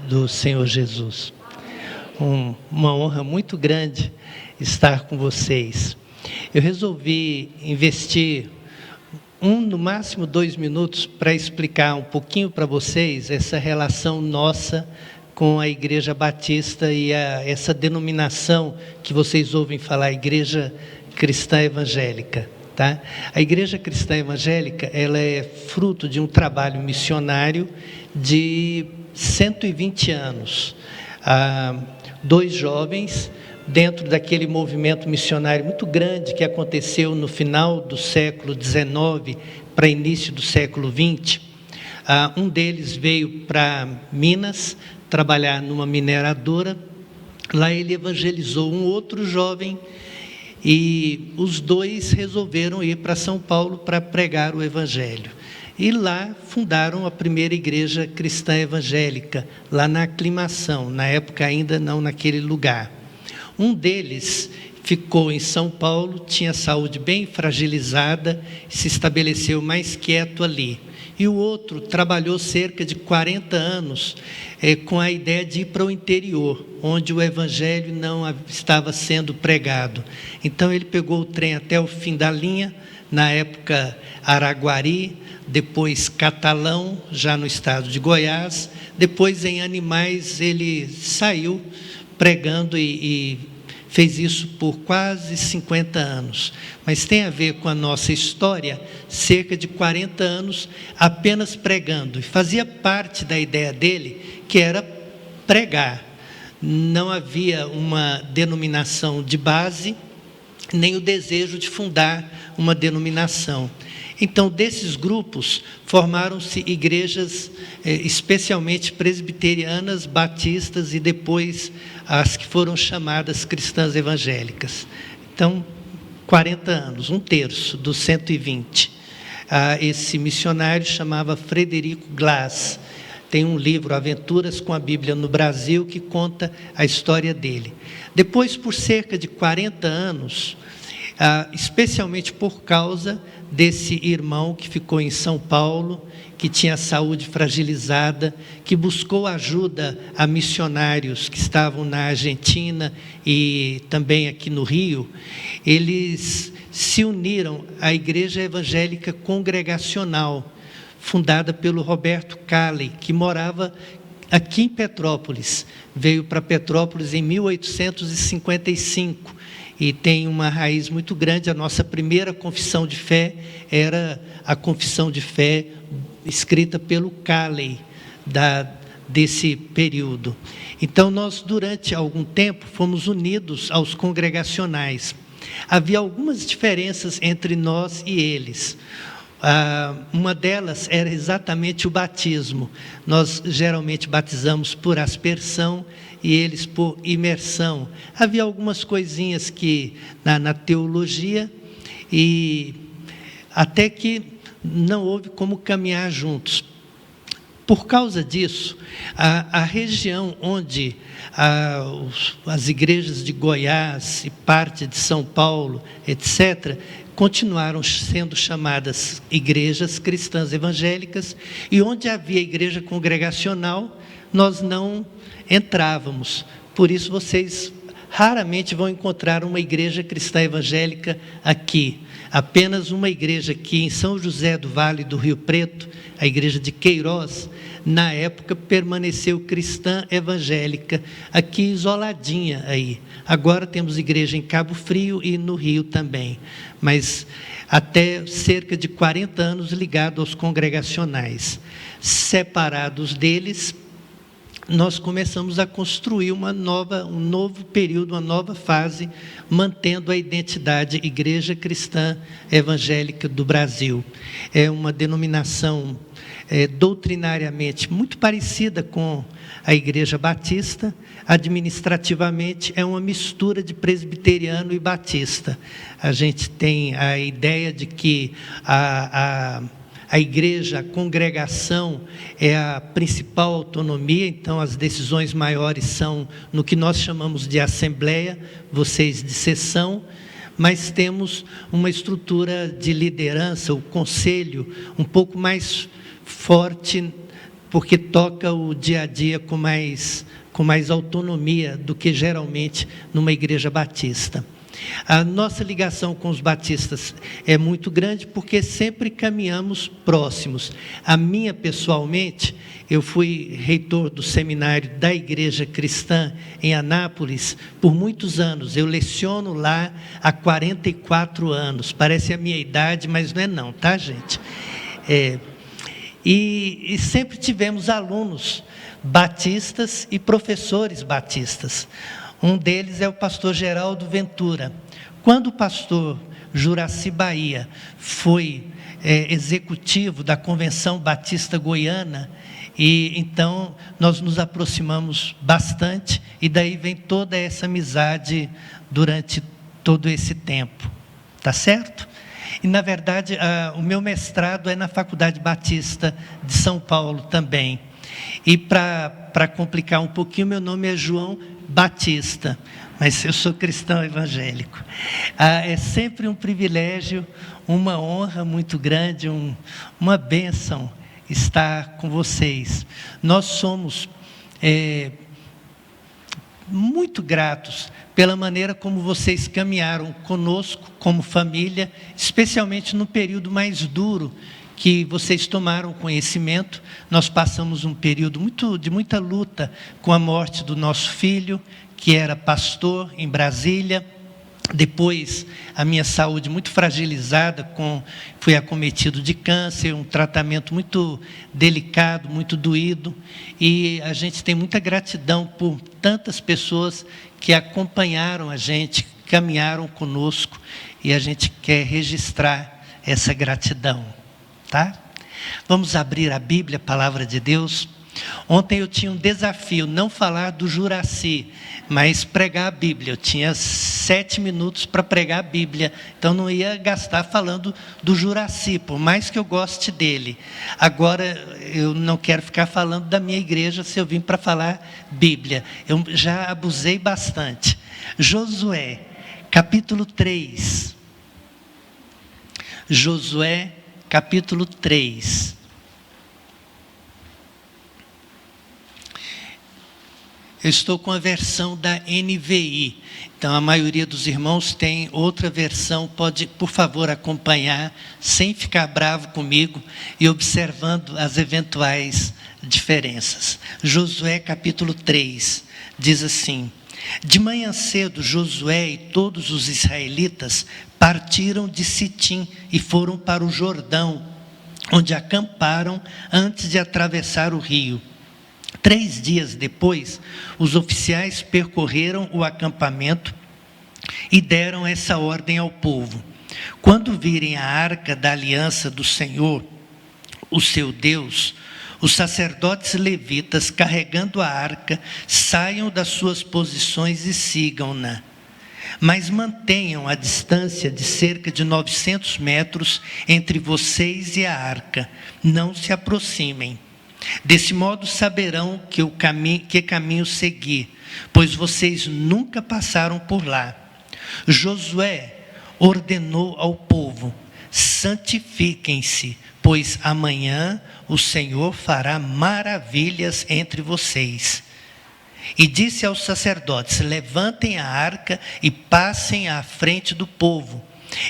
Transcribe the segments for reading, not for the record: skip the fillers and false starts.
do Senhor Jesus. Uma honra muito grande estar com vocês. Eu resolvi investir no máximo 2 minutos para explicar um pouquinho para vocês essa relação nossa com a Igreja Batista e essa denominação que vocês ouvem falar, Igreja Cristã Evangélica. Tá? A Igreja Cristã Evangélica, ela é fruto de um trabalho missionário de 120 anos. 2 jovens, dentro daquele movimento missionário muito grande que aconteceu no final do século XIX para início do século XX. Um deles veio para Minas trabalhar numa mineradora. Lá ele evangelizou um outro jovem e os 2 resolveram ir para São Paulo para pregar o Evangelho. E lá fundaram a primeira igreja cristã evangélica, lá na Aclimação, na época ainda não naquele lugar. Um deles ficou em São Paulo, tinha saúde bem fragilizada, se estabeleceu mais quieto ali. E o outro trabalhou cerca de 40 anos com a ideia de ir para o interior, onde o Evangelho não estava sendo pregado. Então ele pegou o trem até o fim da linha, na época Araguari, depois Catalão, já no estado de Goiás, depois em Animais ele saiu pregando e fez isso por quase 50 anos. Mas tem a ver com a nossa história, cerca de 40 anos apenas pregando. E fazia parte da ideia dele, que era pregar. Não havia uma denominação de base, nem o desejo de fundar uma denominação. Então, desses grupos, formaram-se igrejas, especialmente presbiterianas, batistas e depois as que foram chamadas cristãs evangélicas. Então, 40 anos, 1/3 dos 120. Esse missionário chamava Frederico Glass. Tem um livro, Aventuras com a Bíblia no Brasil, que conta a história dele. Depois, por cerca de 40 anos, especialmente por causa desse irmão que ficou em São Paulo, que tinha a saúde fragilizada, que buscou ajuda a missionários que estavam na Argentina e também aqui no Rio. Eles se uniram à Igreja Evangélica Congregacional, fundada pelo Roberto Calley, que morava aqui em Petrópolis. Veio para Petrópolis em 1855. E tem uma raiz muito grande. A nossa primeira confissão de fé era a confissão de fé escrita pelo Calley, desse período. Então, nós, durante algum tempo, fomos unidos aos congregacionais. Havia algumas diferenças entre nós e eles. Uma delas era exatamente o batismo. Nós geralmente batizamos por aspersão e eles por imersão. Havia algumas coisinhas que na teologia, e até que não houve como caminhar juntos. Por causa disso, a região onde as igrejas de Goiás e parte de São Paulo, etc., continuaram sendo chamadas igrejas cristãs evangélicas, e onde havia igreja congregacional, nós não entrávamos. Por isso, vocês raramente vão encontrar uma igreja cristã evangélica aqui. Apenas uma igreja aqui em São José do Vale do Rio Preto, a igreja de Queiroz, na época permaneceu cristã evangélica, aqui isoladinha aí. Agora temos igreja em Cabo Frio e no Rio também, mas até cerca de 40 anos ligado aos congregacionais. Separados deles, nós começamos a construir um novo período, uma nova fase, mantendo a identidade Igreja Cristã Evangélica do Brasil. É uma denominação doutrinariamente muito parecida com a Igreja Batista. Administrativamente é uma mistura de presbiteriano e batista. A gente tem a ideia de que a igreja, a congregação é a principal autonomia, então as decisões maiores são no que nós chamamos de assembleia, vocês de sessão, mas temos uma estrutura de liderança, o conselho, um pouco mais forte porque toca o dia a dia com mais autonomia do que geralmente numa igreja batista. A nossa ligação com os batistas é muito grande porque sempre caminhamos próximos. A minha, pessoalmente, eu fui reitor do seminário da Igreja Cristã em Anápolis por muitos anos. Eu leciono lá há 44 anos. Parece a minha idade, mas não é não, tá, gente? E sempre tivemos alunos batistas e professores batistas. Um deles é o pastor Geraldo Ventura. Quando o pastor Juraci Bahia foi executivo da Convenção Batista Goiana, e então nós nos aproximamos bastante, e daí vem toda essa amizade durante todo esse tempo. Tá certo? E, na verdade, o meu mestrado é na Faculdade Batista de São Paulo também. E para complicar um pouquinho, meu nome é João Batista, mas eu sou cristão evangélico. É sempre um privilégio, uma honra muito grande, uma bênção estar com vocês. Nós somos muito gratos pela maneira como vocês caminharam conosco como família, especialmente no período mais duro que vocês tomaram conhecimento. Nós passamos um período de muita luta com a morte do nosso filho, que era pastor em Brasília. Depois, a minha saúde muito fragilizada, fui acometido de câncer, um tratamento muito delicado, muito doído. E a gente tem muita gratidão por tantas pessoas que acompanharam a gente, caminharam conosco, e a gente quer registrar essa gratidão. Tá? Vamos abrir a Bíblia, a palavra de Deus. Ontem eu tinha um desafio, não falar do Juraci, mas pregar a Bíblia. Eu tinha 7 minutos para pregar a Bíblia, então não ia gastar falando do Juraci, por mais que eu goste dele. Agora, eu não quero ficar falando da minha igreja se eu vim para falar Bíblia. Eu já abusei bastante. Josué, capítulo 3. Josué, capítulo 3. Eu estou com a versão da NVI, então a maioria dos irmãos tem outra versão, pode, por favor, acompanhar, sem ficar bravo comigo e observando as eventuais diferenças. Josué capítulo 3, diz assim: de manhã cedo, Josué e todos os israelitas partiram de Sitim e foram para o Jordão, onde acamparam antes de atravessar o rio. 3 dias depois, os oficiais percorreram o acampamento e deram essa ordem ao povo: quando virem a arca da aliança do Senhor, o seu Deus, os sacerdotes levitas carregando a arca saiam das suas posições e sigam-na. Mas mantenham a distância de cerca de 900 metros entre vocês e a arca. Não se aproximem. Desse modo saberão que caminho seguir, pois vocês nunca passaram por lá. Josué ordenou ao povo: santifiquem-se, pois amanhã o Senhor fará maravilhas entre vocês. E disse aos sacerdotes: levantem a arca e passem à frente do povo.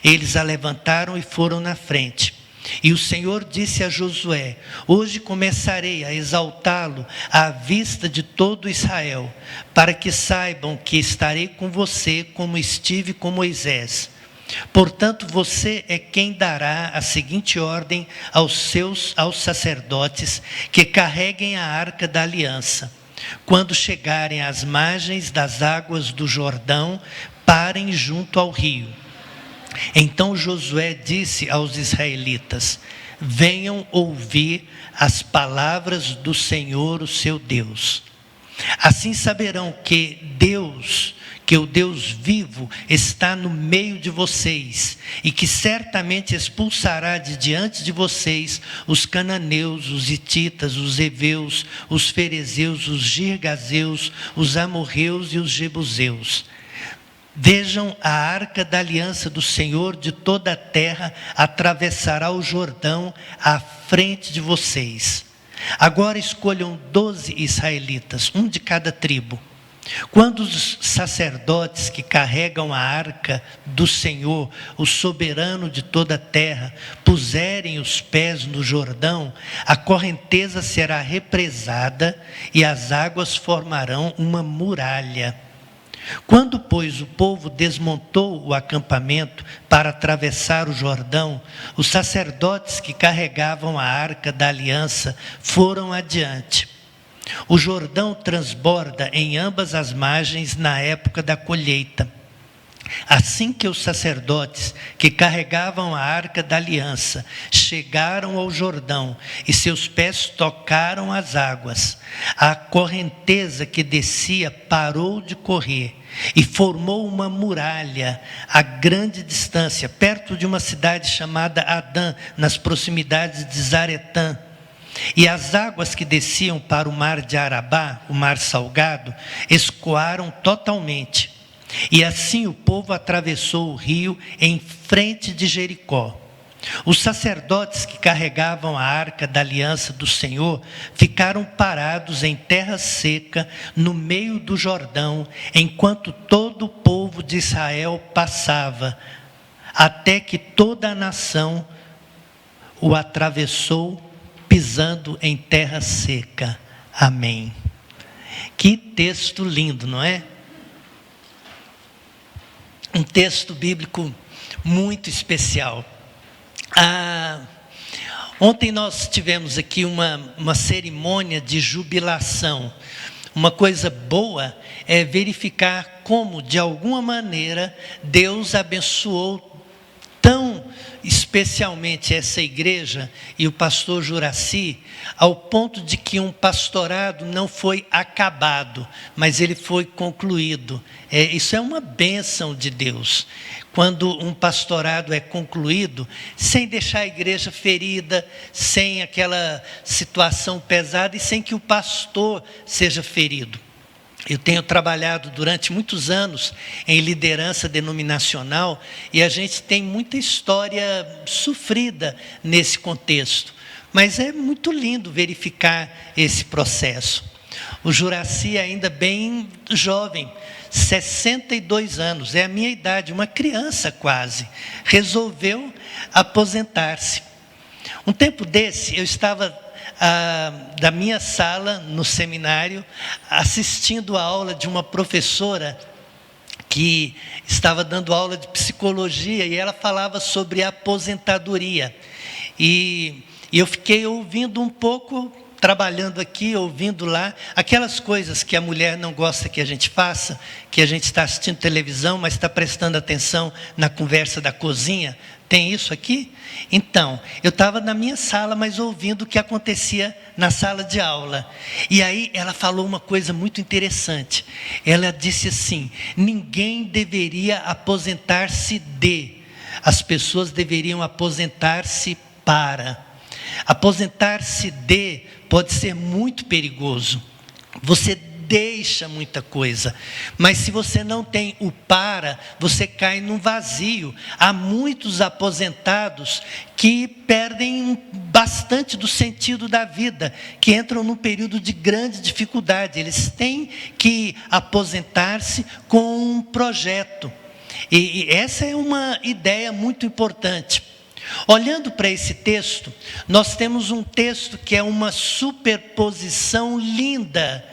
Eles a levantaram e foram na frente. E o Senhor disse a Josué: hoje começarei a exaltá-lo à vista de todo Israel, para que saibam que estarei com você como estive com Moisés. Portanto, você é quem dará a seguinte ordem aos sacerdotes que carreguem a arca da aliança: quando chegarem às margens das águas do Jordão, parem junto ao rio. Então Josué disse aos israelitas: venham ouvir as palavras do Senhor, o seu Deus. Assim saberão que o Deus vivo está no meio de vocês, e que certamente expulsará de diante de vocês os cananeus, os hititas, os heveus, os ferezeus, os girgazeus, os amorreus e os jebuseus. Vejam, a arca da aliança do Senhor de toda a terra atravessará o Jordão à frente de vocês. Agora escolham 12 israelitas, um de cada tribo. Quando os sacerdotes que carregam a arca do Senhor, o soberano de toda a terra, puserem os pés no Jordão, a correnteza será represada e as águas formarão uma muralha. Quando, pois, o povo desmontou o acampamento para atravessar o Jordão, os sacerdotes que carregavam a arca da aliança foram adiante. O Jordão transborda em ambas as margens na época da colheita. Assim que os sacerdotes que carregavam a arca da aliança chegaram ao Jordão e seus pés tocaram as águas, a correnteza que descia parou de correr e formou uma muralha a grande distância, perto de uma cidade chamada Adã, nas proximidades de Zaretã. E as águas que desciam para o mar de Arabá, o mar salgado, escoaram totalmente. E assim o povo atravessou o rio em frente de Jericó. Os sacerdotes que carregavam a arca da aliança do Senhor ficaram parados em terra seca, no meio do Jordão, enquanto todo o povo de Israel passava, até que toda a nação o atravessou, pisando em terra seca. Amém. Que texto lindo, não é? Um texto bíblico muito especial. Ontem nós tivemos aqui uma cerimônia de jubilação. Uma coisa boa é verificar como, de alguma maneira, Deus abençoou tão especialmente essa igreja e o pastor Juraci, ao ponto de que um pastorado não foi acabado, mas ele foi concluído. Isso é uma bênção de Deus. Quando um pastorado é concluído, sem deixar a igreja ferida, sem aquela situação pesada e sem que o pastor seja ferido. Eu tenho trabalhado durante muitos anos em liderança denominacional e a gente tem muita história sofrida nesse contexto. Mas é muito lindo verificar esse processo. O Juraci ainda bem jovem, 62 anos, é a minha idade, uma criança quase, resolveu aposentar-se. Um tempo desse, eu estava da minha sala no seminário, assistindo a aula de uma professora que estava dando aula de psicologia e ela falava sobre aposentadoria. E eu fiquei ouvindo um pouco, trabalhando aqui, ouvindo lá, aquelas coisas que a mulher não gosta que a gente faça, que a gente está assistindo televisão, mas está prestando atenção na conversa da cozinha. Tem isso aqui? Então, eu estava na minha sala, mas ouvindo o que acontecia na sala de aula. E aí ela falou uma coisa muito interessante. Ela disse assim: ninguém deveria aposentar-se de, as pessoas deveriam aposentar-se para. Aposentar-se de pode ser muito perigoso. Você deixa muita coisa, mas se você não tem o para, você cai num vazio. Há muitos aposentados que perdem bastante do sentido da vida, que entram num período de grande dificuldade. Eles têm que aposentar-se com um projeto, e essa é uma ideia muito importante. Olhando para esse texto, nós temos um texto que é uma superposição linda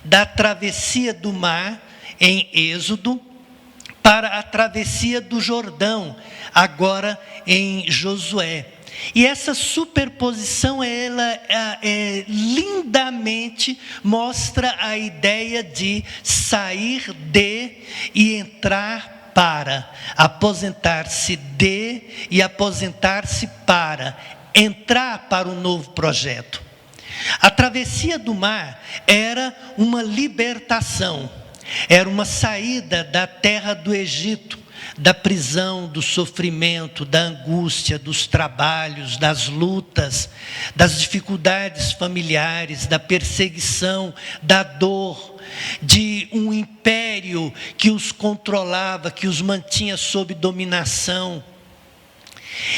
da travessia do mar em Êxodo para a travessia do Jordão, agora em Josué. E essa superposição, ela lindamente mostra a ideia de sair de e entrar para, aposentar-se de e aposentar-se para, entrar para um novo projeto. A travessia do mar era uma libertação, era uma saída da terra do Egito, da prisão, do sofrimento, da angústia, dos trabalhos, das lutas, das dificuldades familiares, da perseguição, da dor, de um império que os controlava, que os mantinha sob dominação.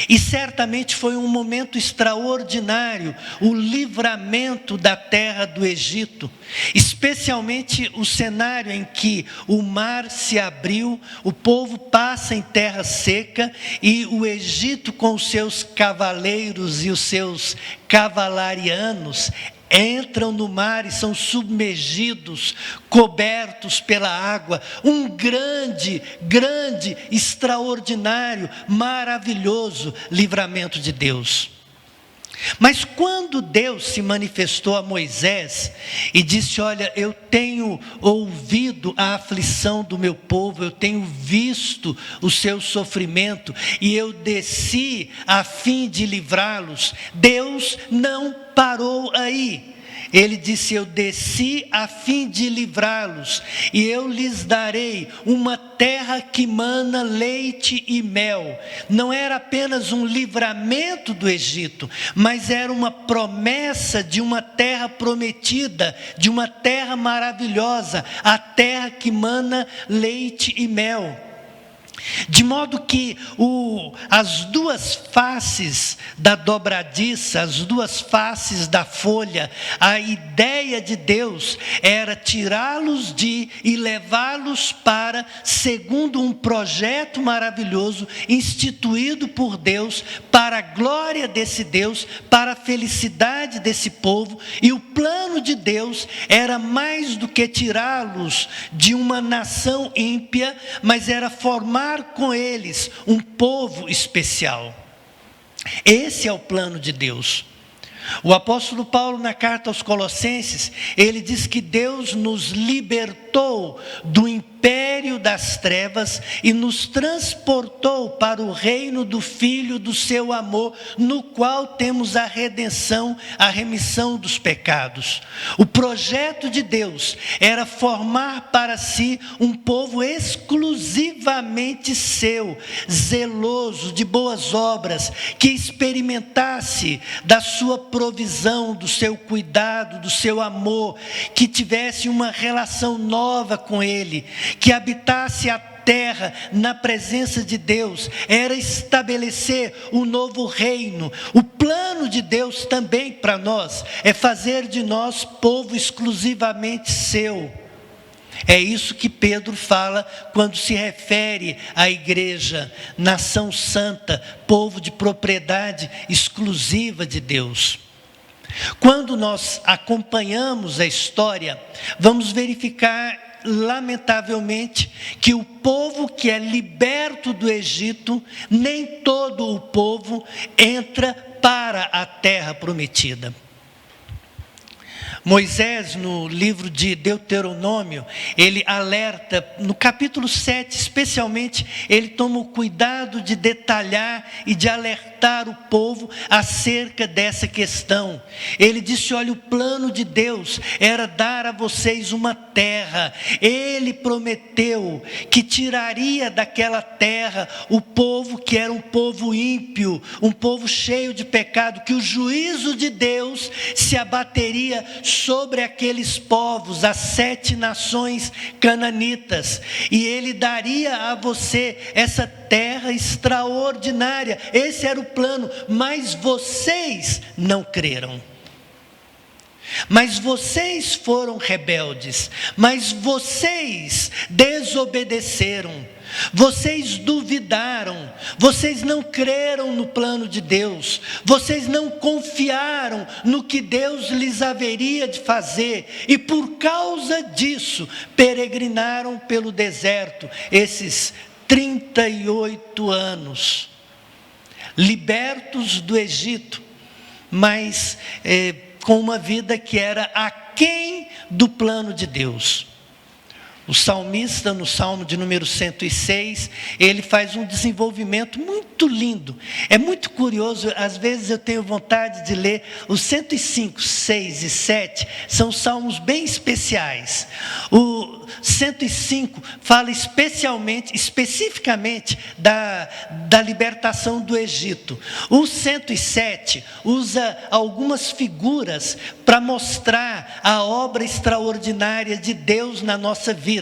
E certamente foi um momento extraordinário, o livramento da terra do Egito, especialmente o cenário em que o mar se abriu, o povo passa em terra seca e o Egito com os seus cavaleiros e os seus cavalarianos entram no mar e são submergidos, cobertos pela água. Um grande, extraordinário, maravilhoso livramento de Deus. Mas quando Deus se manifestou a Moisés e disse: olha, eu tenho ouvido a aflição do meu povo, eu tenho visto o seu sofrimento e eu desci a fim de livrá-los, Deus não parou aí. Ele disse: eu desci a fim de livrá-los, e eu lhes darei uma terra que mana leite e mel. Não era apenas um livramento do Egito, mas era uma promessa de uma terra prometida, de uma terra maravilhosa, a terra que mana leite e mel. De modo que as duas faces da dobradiça, as duas faces da folha, a ideia de Deus era tirá-los e levá-los para, segundo um projeto maravilhoso, instituído por Deus, para a glória desse Deus, para a felicidade desse povo. E o plano de Deus era mais do que tirá-los de uma nação ímpia, mas era formar com eles um povo especial. Esse é o plano de Deus. O apóstolo Paulo, na carta aos Colossenses, ele diz que Deus nos libertou do império das trevas e nos transportou para o reino do Filho do seu amor, no qual temos a redenção, a remissão dos pecados. O projeto de Deus era formar para si um povo exclusivamente seu, zeloso de boas obras, que experimentasse da sua provisão, do seu cuidado, do seu amor, que tivesse uma relação nova com Ele, que habitasse a terra na presença de Deus, era estabelecer um novo reino. O plano de Deus também para nós é fazer de nós povo exclusivamente seu. É isso que Pedro fala quando se refere à igreja, nação santa, povo de propriedade exclusiva de Deus. Quando nós acompanhamos a história, vamos verificar, lamentavelmente, que o povo que é liberto do Egito, nem todo o povo entra para a terra prometida. Moisés, no livro de Deuteronômio, ele alerta, no capítulo 7 especialmente, ele toma o cuidado de detalhar e de alertar o povo acerca dessa questão. Ele disse: olha, o plano de Deus era dar a vocês uma terra. Ele prometeu que tiraria daquela terra o povo que era um povo ímpio, um povo cheio de pecado, que o juízo de Deus se abateria sobre aqueles povos, as 7 nações cananitas, e ele daria a você essa terra extraordinária. Esse era o plano, mas vocês não creram. Mas vocês foram rebeldes, mas vocês desobedeceram. Vocês duvidaram, vocês não creram no plano de Deus, vocês não confiaram no que Deus lhes haveria de fazer, e por causa disso, peregrinaram pelo deserto, esses 38 anos, libertos do Egito, mas com uma vida que era aquém do plano de Deus. O salmista, no Salmo de número 106, ele faz um desenvolvimento muito lindo. É muito curioso, às vezes eu tenho vontade de ler os 105, 6 e 7, são salmos bem especiais. O 105 fala especificamente da libertação do Egito. O 107 usa algumas figuras para mostrar a obra extraordinária de Deus na nossa vida.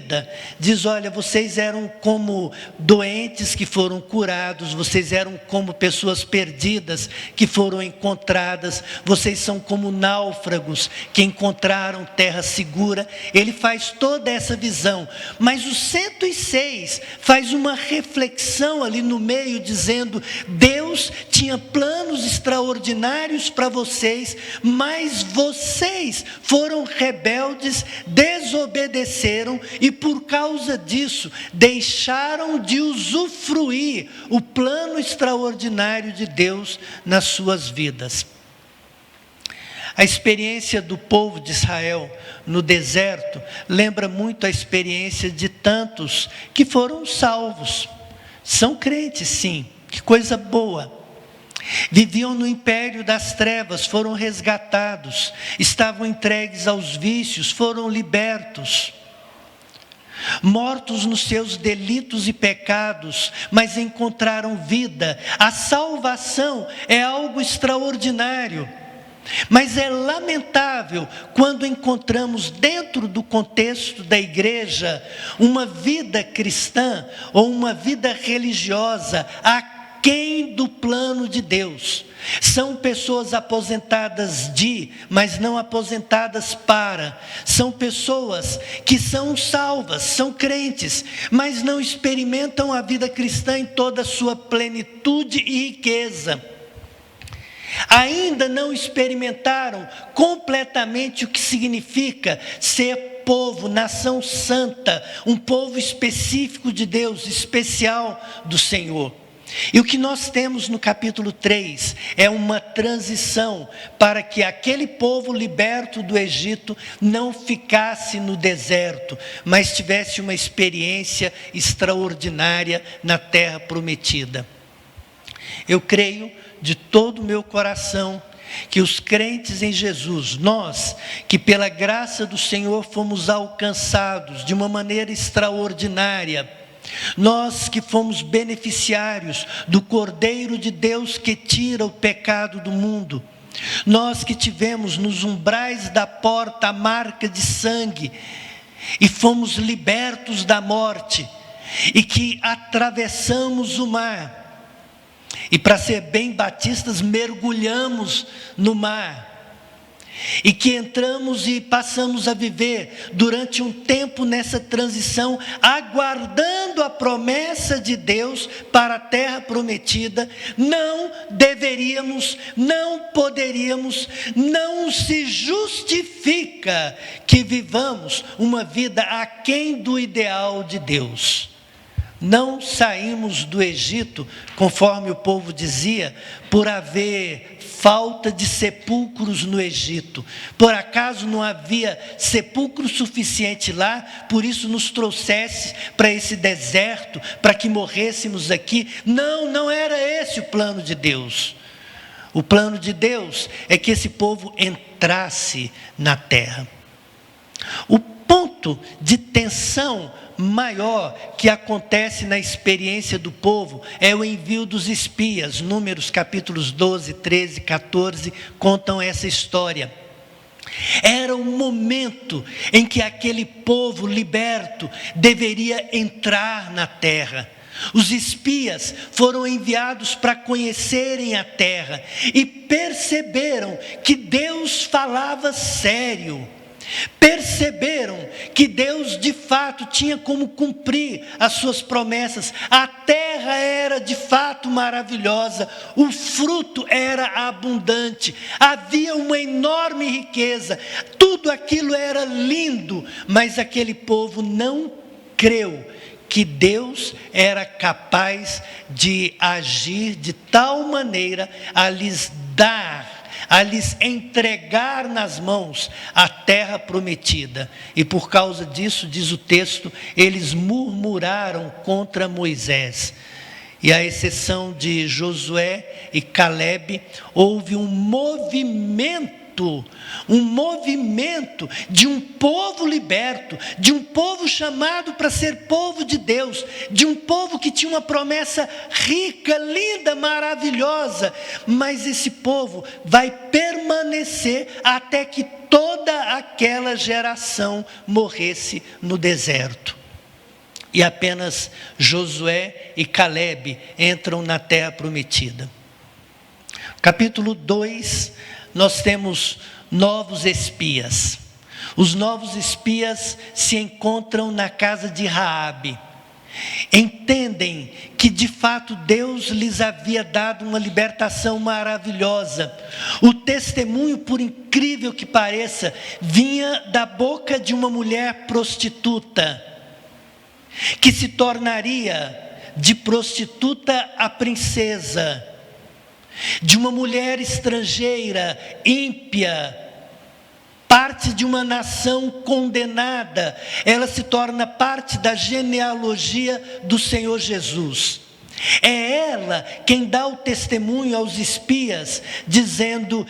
Diz: olha, vocês eram como doentes que foram curados, vocês vocês eram como pessoas perdidas que foram encontradas, vocês são como náufragos que encontraram terra segura. Ele faz toda essa visão, mas o 106 faz uma reflexão ali no meio, dizendo: Deus tinha planos extraordinários para vocês, mas vocês foram rebeldes, desobedeceram e por causa disso deixaram de usufruir o plano extraordinário de Deus nas suas vidas. A experiência do povo de Israel no deserto lembra muito a experiência de tantos que foram salvos. São crentes, sim, que coisa boa. Viviam no império das trevas, foram resgatados, estavam entregues aos vícios, foram libertos. Mortos nos seus delitos e pecados, mas encontraram vida. A salvação é algo extraordinário, mas é lamentável quando encontramos dentro do contexto da igreja uma vida cristã ou uma vida religiosa aquém do plano de Deus. São pessoas aposentadas mas não aposentadas para. São pessoas que são salvas, são crentes, mas não experimentam a vida cristã em toda a sua plenitude e riqueza. Ainda não experimentaram completamente o que significa ser povo, nação santa, um povo específico de Deus, especial do Senhor. E o que nós temos no capítulo 3 é uma transição para que aquele povo liberto do Egito não ficasse no deserto, mas tivesse uma experiência extraordinária na terra prometida. Eu creio de todo o meu coração que os crentes em Jesus, nós que pela graça do Senhor fomos alcançados de uma maneira extraordinária, nós que fomos beneficiários do Cordeiro de Deus que tira o pecado do mundo, nós que tivemos nos umbrais da porta a marca de sangue e fomos libertos da morte e que atravessamos o mar e, para ser bem batistas, mergulhamos no mar e que entramos e passamos a viver durante um tempo nessa transição, aguardando a promessa de Deus para a terra prometida, não deveríamos, não poderíamos, não se justifica que vivamos uma vida aquém do ideal de Deus. Não saímos do Egito, conforme o povo dizia, por haver falta de sepulcros no Egito. Por acaso não havia sepulcro suficiente lá, por isso nos trouxesse para esse deserto, para que morrêssemos aqui? Não, não era esse o plano de Deus. O plano de Deus é que esse povo entrasse na terra. O ponto de tensão maior que acontece na experiência do povo é o envio dos espias. Números capítulos 12, 13, 14 contam essa história. Era o momento em que aquele povo liberto deveria entrar na terra. Os espias foram enviados para conhecerem a terra e perceberam que Deus falava sério. Perceberam que Deus de fato tinha como cumprir as suas promessas. A terra era de fato maravilhosa, o fruto era abundante, havia uma enorme riqueza, tudo aquilo era lindo, mas aquele povo não creu que Deus era capaz de agir de tal maneira a lhes dar, a lhes entregar nas mãos a terra prometida. E por causa disso, diz o texto, eles murmuraram contra Moisés. E à exceção de Josué e Calebe, houve um movimento de um povo liberto, de um povo chamado para ser povo de Deus, de um povo que tinha uma promessa rica, linda, maravilhosa, mas esse povo vai permanecer até que toda aquela geração morresse no deserto. e apenas Josué e Calebe entram na terra prometida. Capítulo 2, nós temos novos espias. Os novos espias se encontram na casa de Raabe. Entendem que de fato Deus lhes havia dado uma libertação maravilhosa. O testemunho, por incrível que pareça, vinha da boca de uma mulher prostituta, que se tornaria de prostituta a princesa, de uma mulher estrangeira, ímpia, parte de uma nação condenada, ela se torna parte da genealogia do Senhor Jesus. É ela quem dá o testemunho aos espias, dizendo: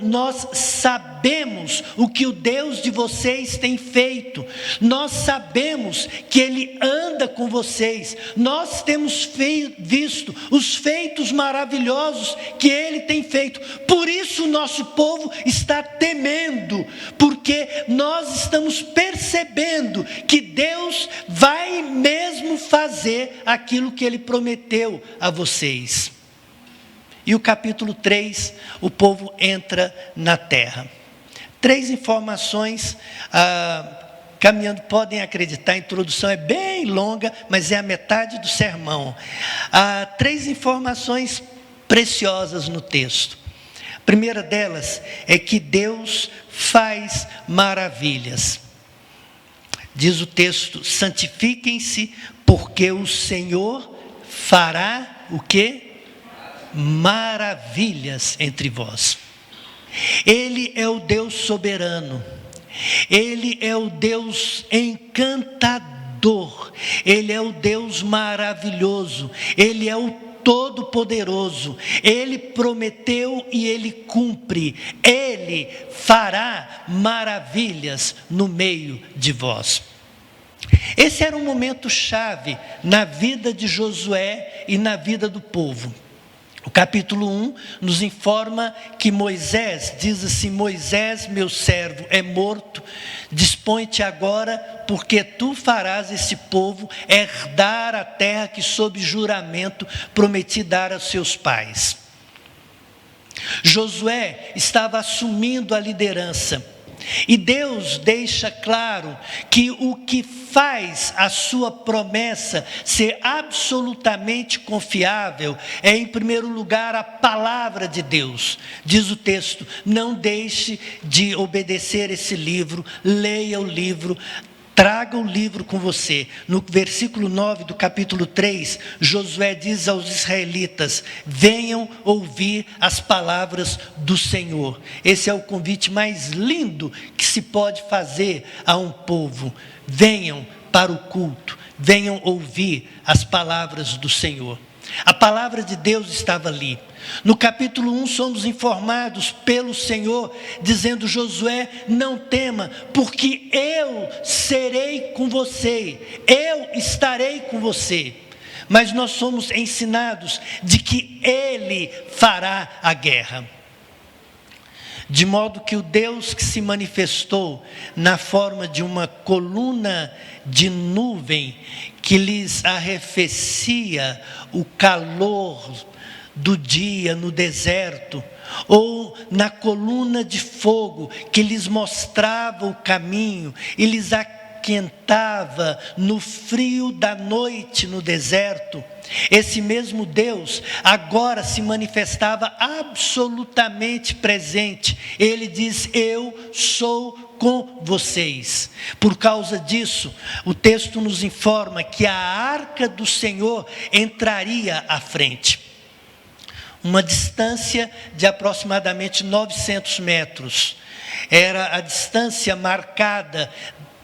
nós sabemos o que o Deus de vocês tem feito, nós sabemos que Ele anda com vocês, nós temos visto os feitos maravilhosos que Ele tem feito, por isso o nosso povo está temendo, porque nós estamos percebendo que Deus vai mesmo fazer aquilo que Ele prometeu a vocês. E o capítulo 3, o povo entra na terra. 3 informações, caminhando, podem acreditar, a introdução é bem longa, mas é a metade do sermão. 3 informações preciosas no texto. A primeira delas é que Deus faz maravilhas. Diz o texto: santifiquem-se, porque o Senhor fará o quê? Maravilhas entre vós. Ele é o Deus soberano, Ele é o Deus encantador, Ele é o Deus maravilhoso, Ele é o Todo-Poderoso. Ele prometeu e Ele cumpre. Ele fará maravilhas no meio de vós. Esse era um momento chave na vida de Josué e na vida do povo. O capítulo 1 nos informa que Moisés, diz assim: Moisés, meu servo, é morto, dispõe-te agora, porque tu farás esse povo herdar a terra que sob juramento prometi dar aos seus pais. Josué estava assumindo a liderança. E Deus deixa claro que o que faz a sua promessa ser absolutamente confiável é, em primeiro lugar, a palavra de Deus. Diz o texto: não deixe de obedecer esse livro, leia o livro, traga o livro com você. No versículo 9 do capítulo 3, Josué diz aos israelitas: venham ouvir as palavras do Senhor. Esse é o convite mais lindo que se pode fazer a um povo. Venham para o culto, venham ouvir as palavras do Senhor. A palavra de Deus estava ali. No capítulo 1 somos informados pelo Senhor, dizendo: Josué, não tema, porque eu serei com você, eu estarei com você. Mas nós somos ensinados de que Ele fará a guerra. De modo que o Deus que se manifestou na forma de uma coluna de nuvem que lhes arrefecia o calor do dia no deserto, ou na coluna de fogo que lhes mostrava o caminho e lhes aquentava no frio da noite no deserto, esse mesmo Deus agora se manifestava absolutamente presente. Ele diz: eu sou com vocês. Por causa disso, o texto nos informa que a arca do Senhor entraria à frente. Uma distância de aproximadamente 900 metros. Era a distância marcada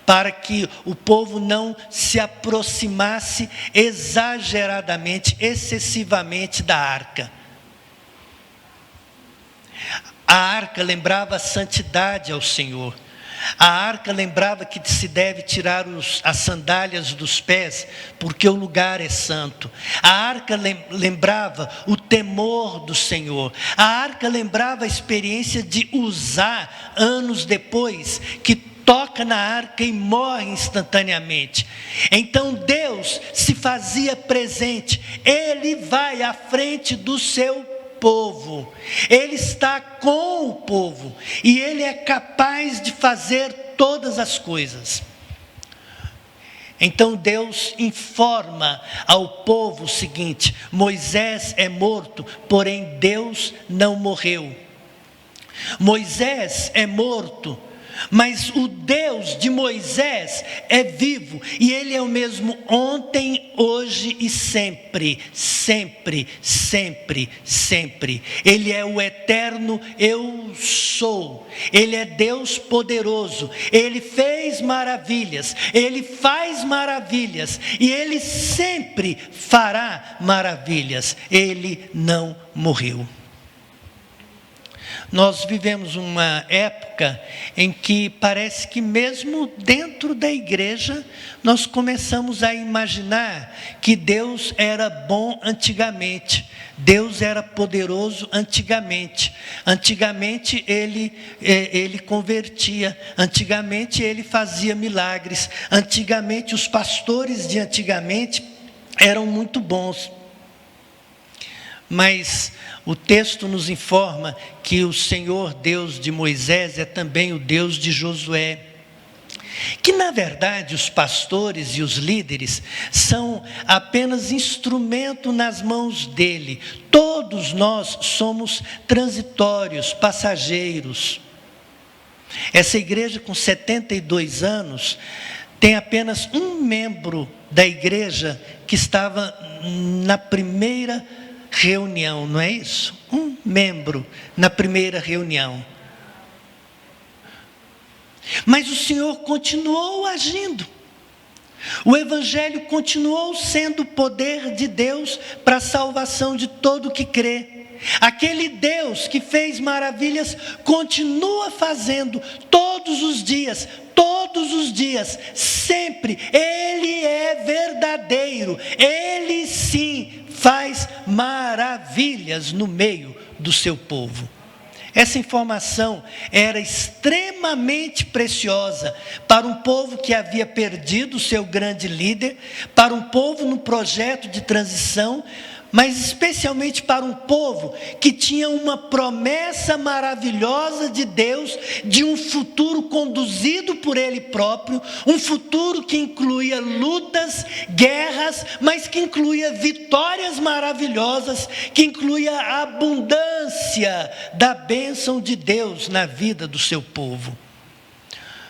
para que o povo não se aproximasse exageradamente, excessivamente da arca. A arca lembrava a santidade ao Senhor. A arca lembrava que se deve tirar as sandálias dos pés, porque o lugar é santo. A arca lembrava o temor do Senhor. A arca lembrava a experiência de usar, anos depois, que toca na arca e morre instantaneamente. Então Deus se fazia presente, Ele vai à frente do seu povo, Ele está com o povo, e Ele é capaz de fazer todas as coisas. Então Deus informa ao povo o seguinte: Moisés é morto, porém Deus não morreu. Moisés é morto, mas o Deus de Moisés é vivo, e Ele é o mesmo ontem, hoje e sempre, sempre, sempre, sempre. Ele é o eterno eu sou, Ele é Deus poderoso, Ele fez maravilhas, Ele faz maravilhas, e Ele sempre fará maravilhas. Ele não morreu. Nós vivemos uma época em que parece que mesmo dentro da igreja, nós começamos a imaginar que Deus era bom antigamente, Deus era poderoso antigamente. Antigamente ele convertia, antigamente Ele fazia milagres, antigamente os pastores de antigamente eram muito bons. Mas o texto nos informa que o Senhor Deus de Moisés é também o Deus de Josué. Que na verdade os pastores e os líderes são apenas instrumento nas mãos dele. Todos nós somos transitórios, passageiros. Essa igreja com 72 anos tem apenas um membro da igreja que estava na primeira reunião, não é isso? Um membro na primeira reunião. Mas o Senhor continuou agindo. O Evangelho continuou sendo o poder de Deus para a salvação de todo que crê. Aquele Deus que fez maravilhas continua fazendo todos os dias, sempre. Ele é verdadeiro, Ele sim faz maravilhas no meio do seu povo. Essa informação era extremamente preciosa para um povo que havia perdido o seu grande líder, para um povo no projeto de transição, mas especialmente para um povo que tinha uma promessa maravilhosa de Deus, de um futuro conduzido por Ele próprio, um futuro que incluía lutas, guerras, mas que incluía vitórias maravilhosas, que incluía a abundância da bênção de Deus na vida do seu povo.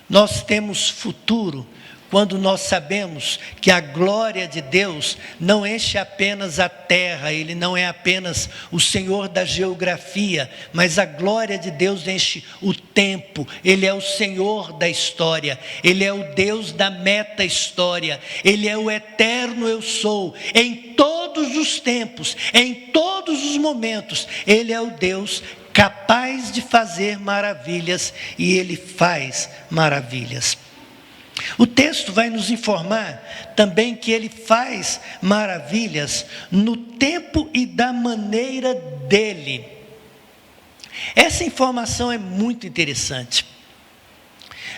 Nós temos futuro quando nós sabemos que a glória de Deus não enche apenas a terra, Ele não é apenas o Senhor da geografia, mas a glória de Deus enche o tempo. Ele é o Senhor da história, Ele é o Deus da meta-história, Ele é o eterno eu sou, em todos os tempos, em todos os momentos, Ele é o Deus capaz de fazer maravilhas, e Ele faz maravilhas. O texto vai nos informar também que Ele faz maravilhas no tempo e da maneira dEle. Essa informação é muito interessante.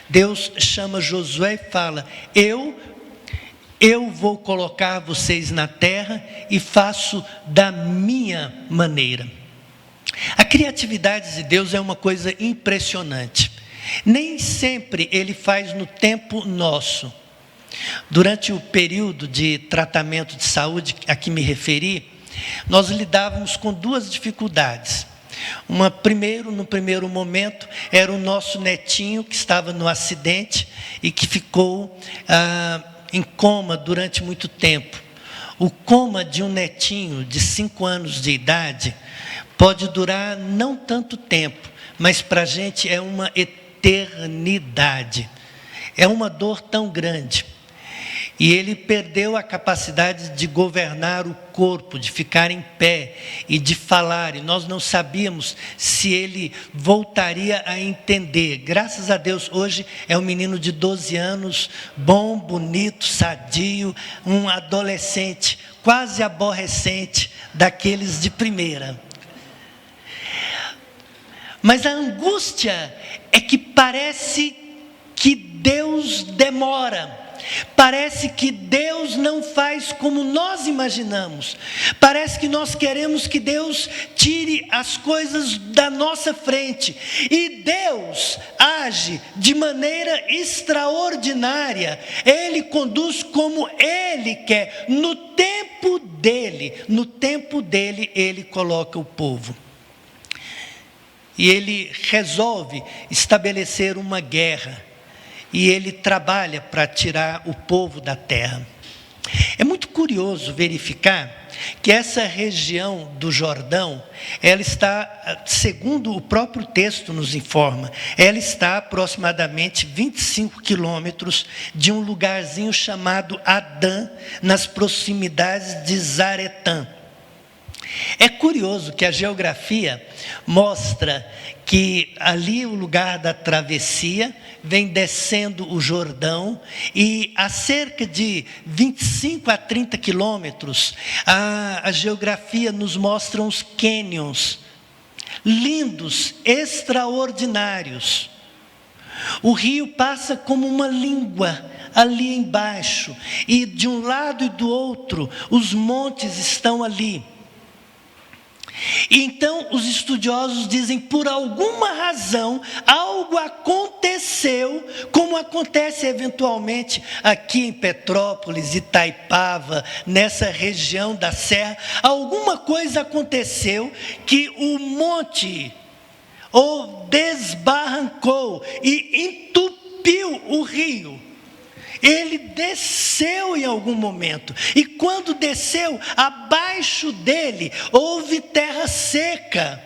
Deus chama Josué e fala: eu vou colocar vocês na terra e faço da minha maneira. A criatividade de Deus é uma coisa impressionante. Nem sempre Ele faz no tempo nosso. Durante o período de tratamento de saúde a que me referi, nós lidávamos com duas dificuldades. No primeiro momento, era o nosso netinho que estava no acidente e que ficou em coma durante muito tempo. O coma de um netinho de 5 anos de idade pode durar não tanto tempo, mas para a gente é uma eternidade. É uma dor tão grande. E ele perdeu a capacidade de governar o corpo, de ficar em pé e de falar. E nós não sabíamos se ele voltaria a entender. Graças a Deus, hoje é um menino de 12 anos, bom, bonito, sadio, um adolescente, quase aborrecente, daqueles de primeira. Mas a angústia é que parece que Deus demora. Parece que Deus não faz como nós imaginamos. Parece que nós queremos que Deus tire as coisas da nossa frente. E Deus age de maneira extraordinária. Ele conduz como Ele quer. No tempo dele, Ele coloca o povo. E Ele resolve estabelecer uma guerra. E Ele trabalha para tirar o povo da terra. É muito curioso verificar que essa região do Jordão, ela está, segundo o próprio texto nos informa, ela está a aproximadamente 25 quilômetros de um lugarzinho chamado Adã, nas proximidades de Zaretã. É curioso que a geografia mostra que ali o lugar da travessia vem descendo o Jordão e a cerca de 25 a 30 quilômetros a geografia nos mostra uns cânions lindos, extraordinários. O rio passa como uma língua ali embaixo e de um lado e do outro os montes estão ali. Então os estudiosos dizem, por alguma razão, algo aconteceu, como acontece eventualmente aqui em Petrópolis, Itaipava, nessa região da serra, alguma coisa aconteceu que o monte ou desbarrancou e entupiu o rio. Ele desceu em algum momento, e quando desceu, abaixo dele houve terra seca,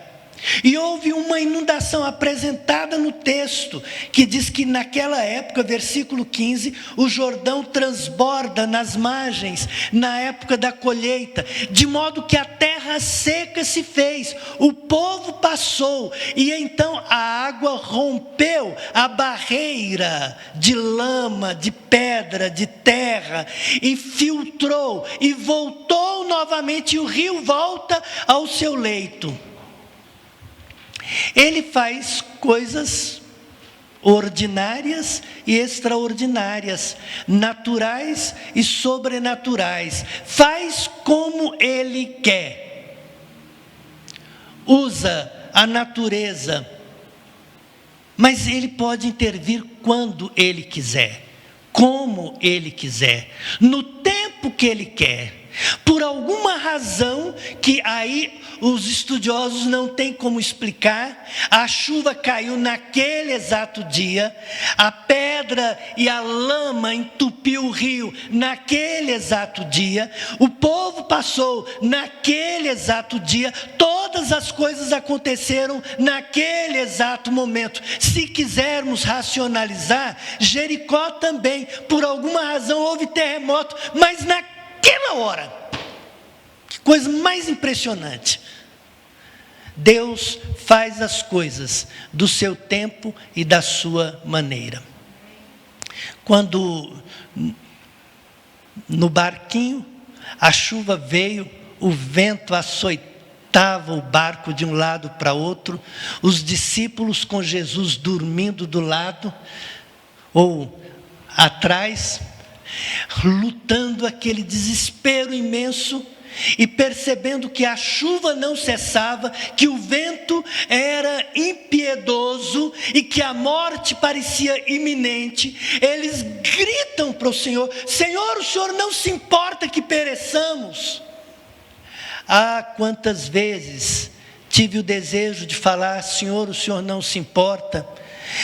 e houve uma inundação apresentada no texto, que diz que naquela época, versículo 15, o Jordão transborda nas margens, na época da colheita, de modo que a terra seca se fez, o povo passou, e então a água rompeu a barreira de lama, de pedra, de terra, e filtrou, e voltou novamente, e o rio volta ao seu leito. Ele faz coisas ordinárias e extraordinárias, naturais e sobrenaturais. Faz como Ele quer. Usa a natureza, mas Ele pode intervir quando Ele quiser, como Ele quiser, no tempo que Ele quer. Por alguma razão que aí os estudiosos não têm como explicar, a chuva caiu naquele exato dia, a pedra e a lama entupiu o rio naquele exato dia, o povo passou naquele exato dia, todas as coisas aconteceram naquele exato momento. Se quisermos racionalizar, Jericó também, por alguma razão houve terremoto, mas naquela hora, que coisa mais impressionante, Deus faz as coisas do seu tempo e da sua maneira. Quando no barquinho a chuva veio, o vento açoitava o barco de um lado para outro, os discípulos com Jesus dormindo do lado ou atrás, lutando aquele desespero imenso, e percebendo que a chuva não cessava, que o vento era impiedoso e que a morte parecia iminente, eles gritam para o Senhor: Senhor, o Senhor não se importa que pereçamos? Ah, quantas vezes tive o desejo de falar: Senhor, o Senhor não se importa.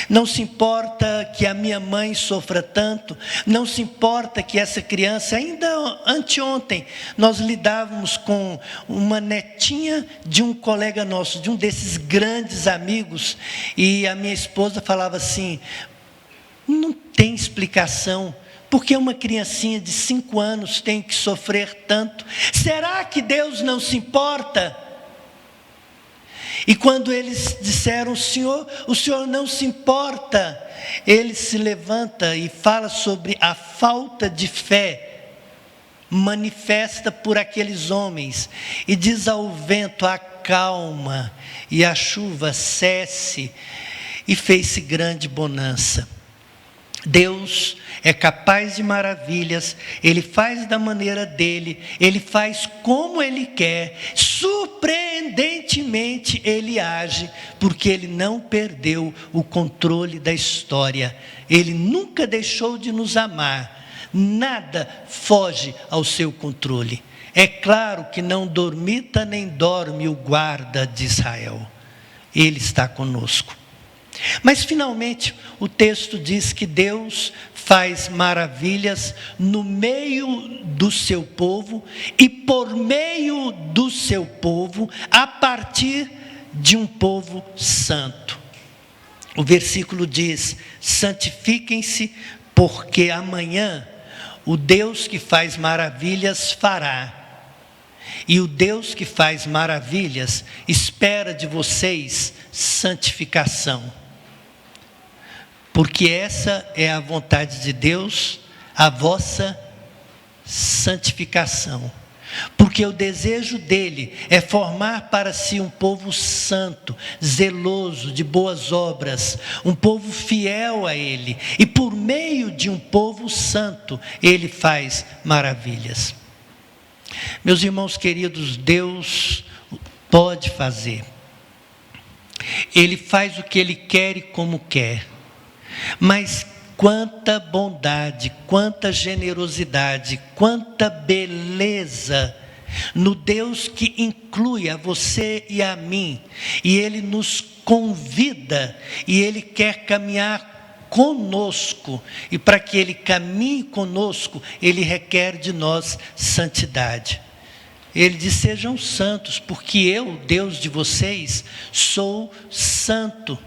Não se importa que a minha mãe sofra tanto, não se importa que essa criança, ainda anteontem, nós lidávamos com uma netinha de um colega nosso, de um desses grandes amigos, e a minha esposa falava assim: não tem explicação, porque uma criancinha de 5 anos tem que sofrer tanto? Será que Deus não se importa? E quando eles disseram: o Senhor não se importa, ele se levanta e fala sobre a falta de fé manifesta por aqueles homens, e diz ao vento: acalma, e a chuva cesse, e fez-se grande bonança. Deus é capaz de maravilhas, Ele faz da maneira dEle, Ele faz como Ele quer, surpreendentemente Ele age, porque Ele não perdeu o controle da história, Ele nunca deixou de nos amar, nada foge ao seu controle. É claro que não dormita nem dorme o guarda de Israel, Ele está conosco. Mas finalmente o texto diz que Deus faz maravilhas no meio do seu povo e por meio do seu povo, a partir de um povo santo. O versículo diz: santifiquem-se, porque amanhã o Deus que faz maravilhas fará. E o Deus que faz maravilhas espera de vocês santificação. Porque essa é a vontade de Deus, a vossa santificação. Porque o desejo dele é formar para si um povo santo, zeloso, de boas obras, um povo fiel a ele. E por meio de um povo santo, ele faz maravilhas. Meus irmãos queridos, Deus pode fazer. Ele faz o que ele quer e como quer. Mas quanta bondade, quanta generosidade, quanta beleza no Deus que inclui a você e a mim. E Ele nos convida e Ele quer caminhar conosco. E para que Ele caminhe conosco, Ele requer de nós santidade. Ele diz: sejam santos, porque eu, Deus de vocês, sou santo.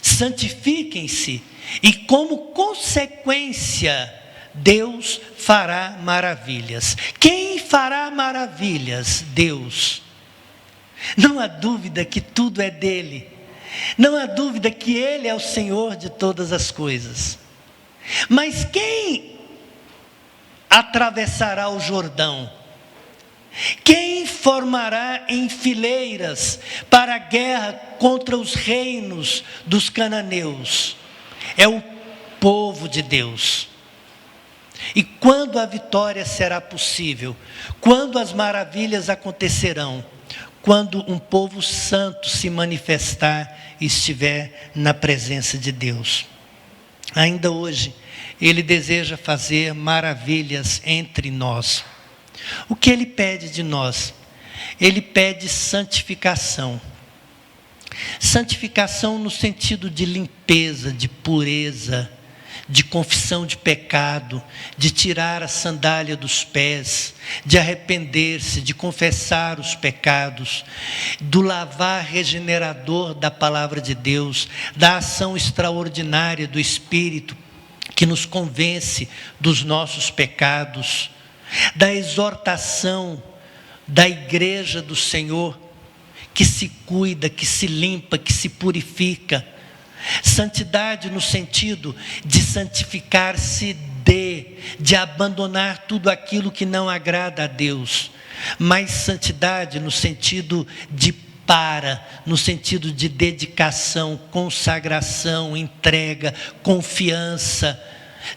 Santifiquem-se, e como consequência, Deus fará maravilhas. Quem fará maravilhas? Deus. Não há dúvida que tudo é dele. Não há dúvida que Ele é o Senhor de todas as coisas. Mas quem atravessará o Jordão? Quem formará em fileiras para a guerra contra os reinos dos cananeus? É o povo de Deus. E quando a vitória será possível? Quando as maravilhas acontecerão? Quando um povo santo se manifestar e estiver na presença de Deus. Ainda hoje, Ele deseja fazer maravilhas entre nós. O que Ele pede de nós? Ele pede santificação. Santificação no sentido de limpeza, de pureza, de confissão de pecado, de tirar a sandália dos pés, de arrepender-se, de confessar os pecados, do lavar regenerador da palavra de Deus, da ação extraordinária do Espírito que nos convence dos nossos pecados, da exortação da igreja do Senhor, que se cuida, que se limpa, que se purifica. Santidade no sentido de santificar-se de abandonar tudo aquilo que não agrada a Deus. Mas santidade no sentido de no sentido de dedicação, consagração, entrega, confiança,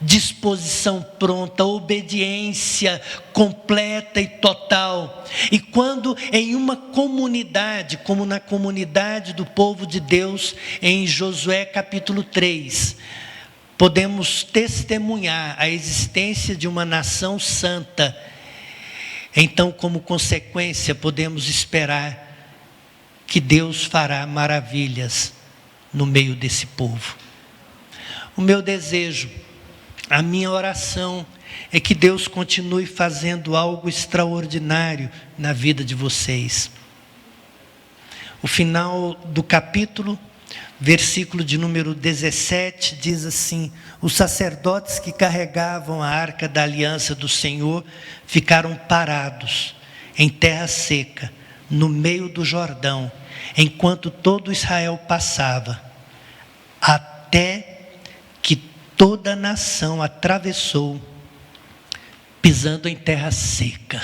disposição pronta, obediência completa e total. E quando em uma comunidade, como na comunidade do povo de Deus, em Josué capítulo 3, podemos testemunhar a existência de uma nação santa, então como consequência podemos esperar que Deus fará maravilhas no meio desse povo. O meu desejo, a minha oração é que Deus continue fazendo algo extraordinário na vida de vocês. O final do capítulo, versículo de número 17, diz assim: os sacerdotes que carregavam a arca da aliança do Senhor ficaram parados em terra seca, no meio do Jordão, enquanto todo Israel passava, até que toda a nação atravessou, pisando em terra seca.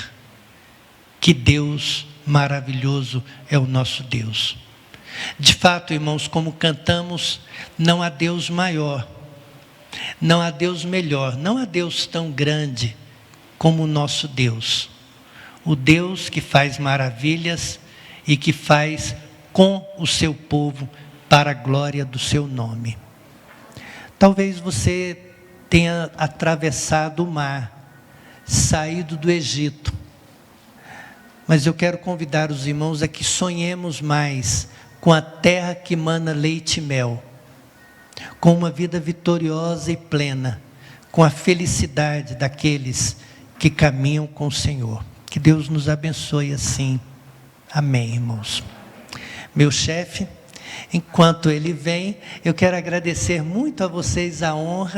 Que Deus maravilhoso é o nosso Deus. De fato, irmãos, como cantamos, não há Deus maior Não há Deus melhor, não há Deus tão grande como o nosso Deus. O Deus que faz maravilhas e que faz com o seu povo para a glória do seu nome. Talvez você tenha atravessado o mar, saído do Egito, mas eu quero convidar os irmãos a que sonhemos mais com a terra que mana leite e mel, com uma vida vitoriosa e plena, com a felicidade daqueles que caminham com o Senhor. Que Deus nos abençoe assim. Amém, irmãos. Meu chefe, enquanto ele vem, eu quero agradecer muito a vocês a honra